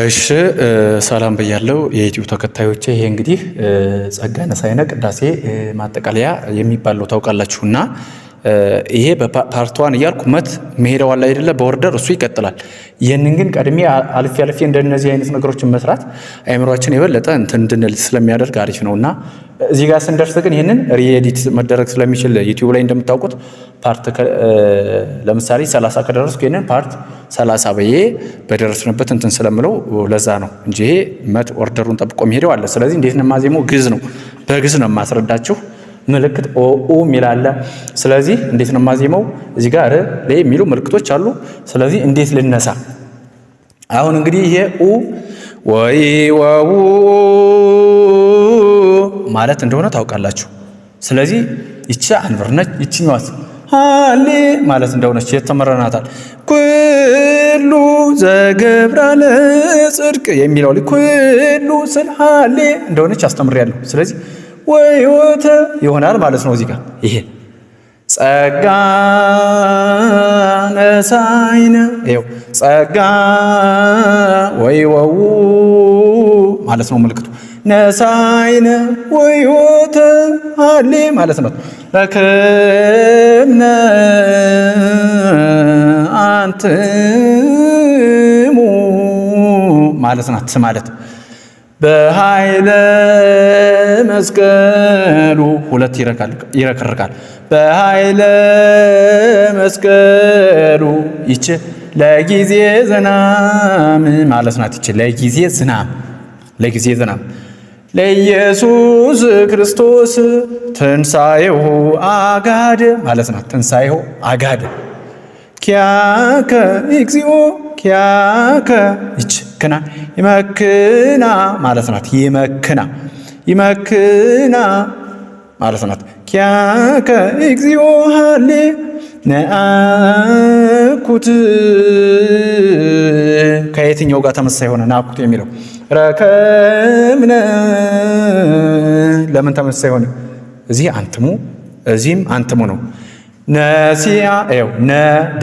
እሺ ሰላም ብያለሁ የዩቲዩብ ተከታዮቼ። ይሄ እንግዲህ ጸጋነ ሳይነ ቅዳሴ ማጠቃለያ የሚባለው ታውቃላችሁና ይሄ በፓርት 1 እያልኩ መት መሄደው አለ አይደለ በኦርደር እሱ ይቀጥላል። ይሄንን ግን ቀድሜ አልፌ እንደነዚህ አይነት ነገሮችን መስራት አይምሮአችን የበለጠ እንትን እንድንል ስለሚያደርግ አሪፍ ነውና እዚህ ጋር ስንደርስ ግን ይሄንን ሪኤዲት መደረግ ስለሚችል ዩቲዩብ ላይ እንደምታውቁት ፓርት ለምሳሌ 30 ከደረስኩ ይሄንን ፓርት 30 በየ በደረስንበት እንትን ስለምለው ለዛ ነው እንጂ ይሄ መት ኦርደሩን ጠብቆ የሚሄደው አለ። ስለዚህ እንዴት ነው ማዜመው? ግዕዝ ነው፣ በግዕዝ ነው ማስረዳችሁ። ምልክት ኦ ሚላለ። ስለዚህ እንዴት ነው ማዜመው? እዚህ ጋር ለ የሚሉ ምልክቶች አሉ። ስለዚህ እንዴት ልነሳ? አሁን እንግዲህ ይሄ ኡ ወይ ወው ማለት እንደሆነ ታውቃላችሁ። ስለዚህ ይቺ አንብር ነች፣ ይቺኛዋስ ሃሌ ማለት እንደሆነች የተመረናታል። ኩሉ ዘገብራ ለጽድቅ የሚለው ላይ ኩሉ ስል ሃሌ እንደሆነች አስተምሬያለሁ። ስለዚህ ወዮተ ይሆናል ማለት ነው። እዚህ ጋር ይሄ ጸጋ ነሳይነ ይኸው ጸጋ ወይወው ማለት ነው ምልክቱ። ነሳይነ ወዮተ ሃሌ ማለት ነው። ረከብነ አንትሙ ማለት ናት ማለት በኃይለ መስቀሉ ሁለት ይረከርካል። በኃይለ መስቀሉ ይች ለጊዜ ዝናም ማለት ናት። ይች ለጊዜ ዝናም ለኢየሱስ ክርስቶስ ትንሣኤሁ አጋደ ማለት ናት። ትንሣኤሁ አጋደ ኪያከ እግዚኦ ኪያከ ይች ክና ይመክና ማለት ናት። ይመክና ማለት ናት። ኪያከ እግዚኦ ሃሌ ነአኩት ከየትኛው ጋር ተመሳሳይ ሆነ? ናኩት የሚለው ረከብነ ለምን ተመሳሳይ ሆነ? እዚህ አንትሙ እዚህም አንትሙ ነው። ነሲያ ይኸው ነ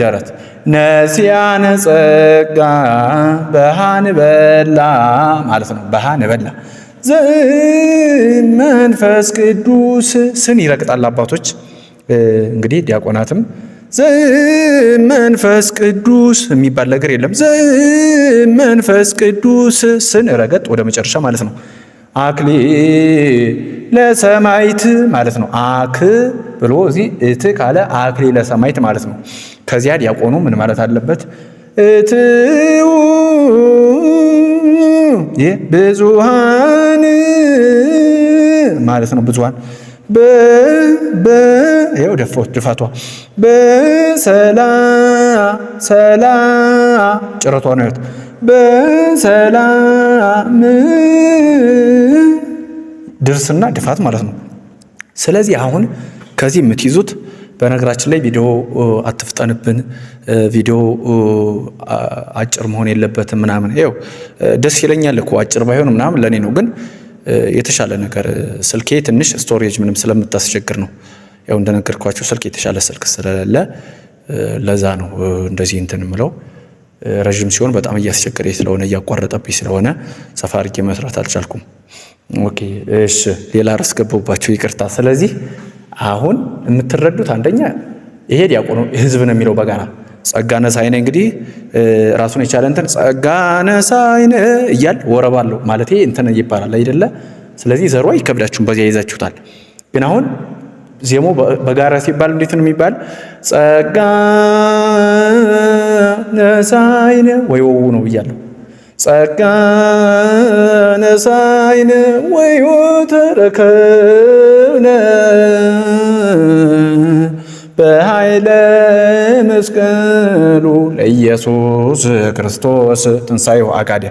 ደረት ነሲያነ ጸጋ በሃን በላ ማለት ነው። በሃን በላ ዘመንፈስ ቅዱስ ስን ይረግጣል አባቶች እንግዲህ ዲያቆናትም ዘመንፈስ ቅዱስ የሚባል ነገር የለም። ዘመንፈስ ቅዱስ ስን ረገጥ ወደ መጨረሻ ማለት ነው። አክሊለ ሰማዕት ማለት ነው። አክ ብሎ እዚህ እት ካለ አክሊለ ሰማዕት ማለት ነው። ከዚያ ዲያቆኑ ምን ማለት አለበት? እትው ብዙሃን ማለት ነው። ብዙሃን ይኸው ድፋቷ በሰላ ጭረቷ ነው። በሰላም ድርስና ድፋት ማለት ነው። ስለዚህ አሁን ከዚህ የምትይዙት በነገራችን ላይ ቪዲዮ አትፍጠንብን፣ ቪዲዮ አጭር መሆን የለበትም ምናምን። ይኸው ደስ ይለኛል እኮ አጭር ባይሆን ምናምን ለእኔ ነው፣ ግን የተሻለ ነገር ስልኬ ትንሽ ስቶሬጅ ምንም ስለምታስቸግር ነው። ያው እንደነገርኳቸው ስልክ የተሻለ ስልክ ስለሌለ ለዛ ነው እንደዚህ እንትን ምለው። ረዥም ሲሆን በጣም እያስቸገረ ስለሆነ እያቋረጠብኝ ስለሆነ ሰፋ አድርጌ መስራት አልቻልኩም። ኦኬ እሺ፣ ሌላ ርዕስ ገባሁባችሁ ይቅርታ። ስለዚህ አሁን የምትረዱት አንደኛ ይሄ ዲያቆኑ ህዝብ ነው የሚለው በጋራ ጸጋነ ሳይነ እንግዲህ ራሱን የቻለ እንትን ጸጋነ ሳይነ እያል ወረባለው ማለት እንትን ይባላል አይደለ? ስለዚህ ዘሯ ይከብዳችሁም በዚያ ይዛችሁታል። ግን አሁን ዜሞ በጋራ ሲባል እንዴት ነው የሚባል? ጸጋነ ሳይነ ወይወው ነው ብያለሁ። ጸጋነ ሳይነ ወዮተ ረከብነ በኃይለ መስቀሉ ለኢየሱስ ክርስቶስ ትንሣኤሁ አጋደ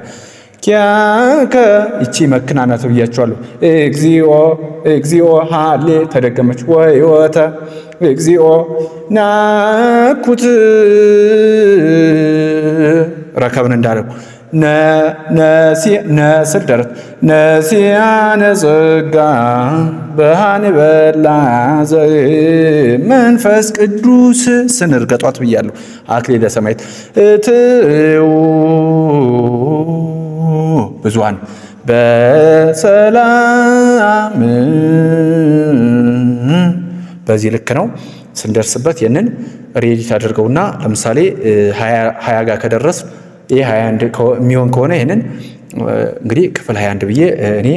ኪያከ ይቺ መክናናት ብያችኋለሁ። እግዚኦ ሃሌ ተደገመች። ወዮተ እግዚኦ ናኩት ረከብን እንዳለው ነስር ደረት ነሲያነ ጸጋ በሃን በላ መንፈስ ቅዱስ ስንርገጧት ብያለሁ። አክሊለ ሰማዕት እትው ብዙሃን በሰላም በዚህ ልክ ነው። ስንደርስበት ይህንን ሬዲት አድርገውና ለምሳሌ 20 ጋር ከደረስ ይሄ 21 የሚሆን ከሆነ ይህንን እንግዲህ ክፍል 21 ብዬ እኔ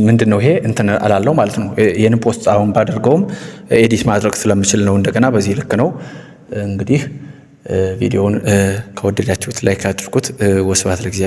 ምንድነው ይሄ እንትን አላለው ማለት ነው። ይህንን ፖስት አሁን ባደርገውም ኤዲት ማድረግ ስለምችል ነው። እንደገና በዚህ ልክ ነው። እንግዲህ ቪዲዮውን ከወደዳችሁት ላይክ አድርጉት። ወስብሐት ለእግዚአብሔር።